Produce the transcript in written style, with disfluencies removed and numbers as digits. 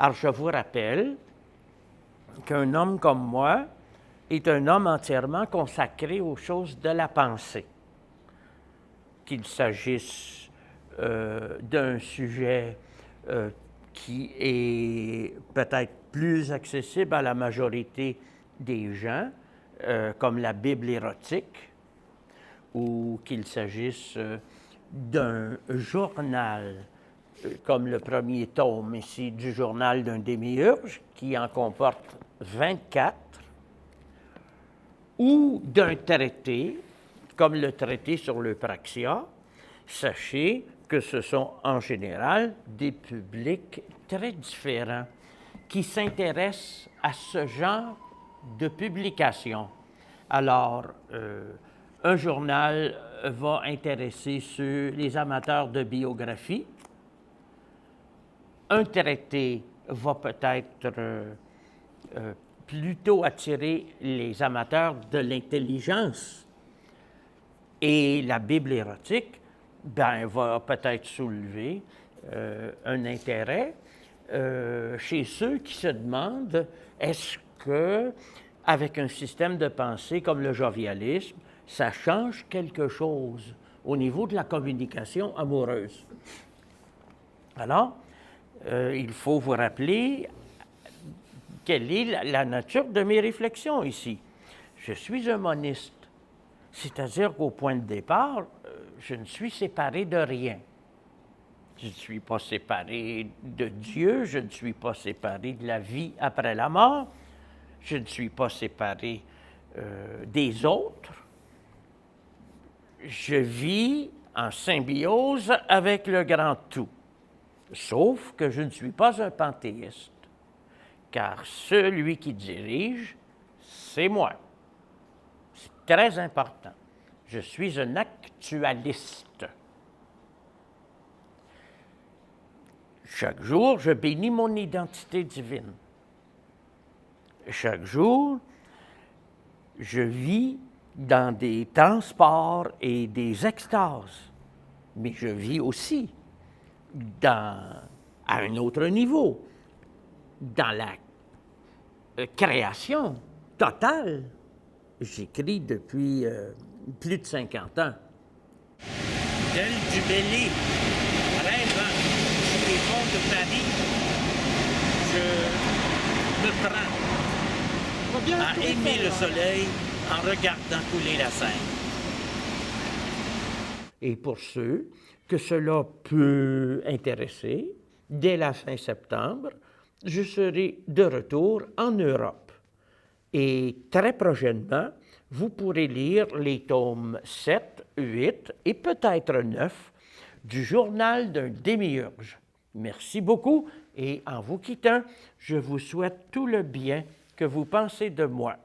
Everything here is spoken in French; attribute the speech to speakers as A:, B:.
A: Alors, je vous rappelle qu'un homme comme moi est un homme entièrement consacré aux choses de la pensée. Qu'il s'agisse d'un sujet qui est peut-être plus accessible à la majorité des gens, comme la Bible érotique, ou qu'il s'agisse d'un journal, comme le premier tome ici du journal d'un démiurge, qui en comporte 24, ou d'un traité, comme le traité sur l'eupraxia. Sachez que ce sont en général des publics très différents qui s'intéressent à ce genre de publication. Alors, un journal va intéresser les amateurs de biographie. Un traité va peut-être plutôt attirer les amateurs de l'intelligence. Et la Bible érotique, va peut-être soulever un intérêt chez ceux qui se demandent, est-ce que, avec un système de pensée comme le jovialisme, ça change quelque chose au niveau de la communication amoureuse? Alors, il faut vous rappeler quelle est la nature de mes réflexions ici. Je suis un moniste, c'est-à-dire qu'au point de départ, je ne suis séparé de rien. Je ne suis pas séparé de Dieu, je ne suis pas séparé de la vie après la mort, je ne suis pas séparé des autres. Je vis en symbiose avec le grand tout, sauf que je ne suis pas un panthéiste, car celui qui dirige, c'est moi. C'est très important. Je suis un actualiste. Chaque jour, je bénis mon identité divine. Chaque jour, je vis dans des transports et des extases, mais je vis aussi à un autre niveau, dans la création totale. J'écris depuis plus de 50 ans. Del Dubélé, rêvant sur les ponts de Paris, je me prends à aimer le soleil en regardant couler la Seine. Et pour ceux que cela peut intéresser, dès la fin septembre, je serai de retour en Europe. Et très prochainement, vous pourrez lire les tomes 7, 8 et peut-être 9 du journal d'un démiurge. Merci beaucoup et en vous quittant, je vous souhaite tout le bien que vous pensez de moi.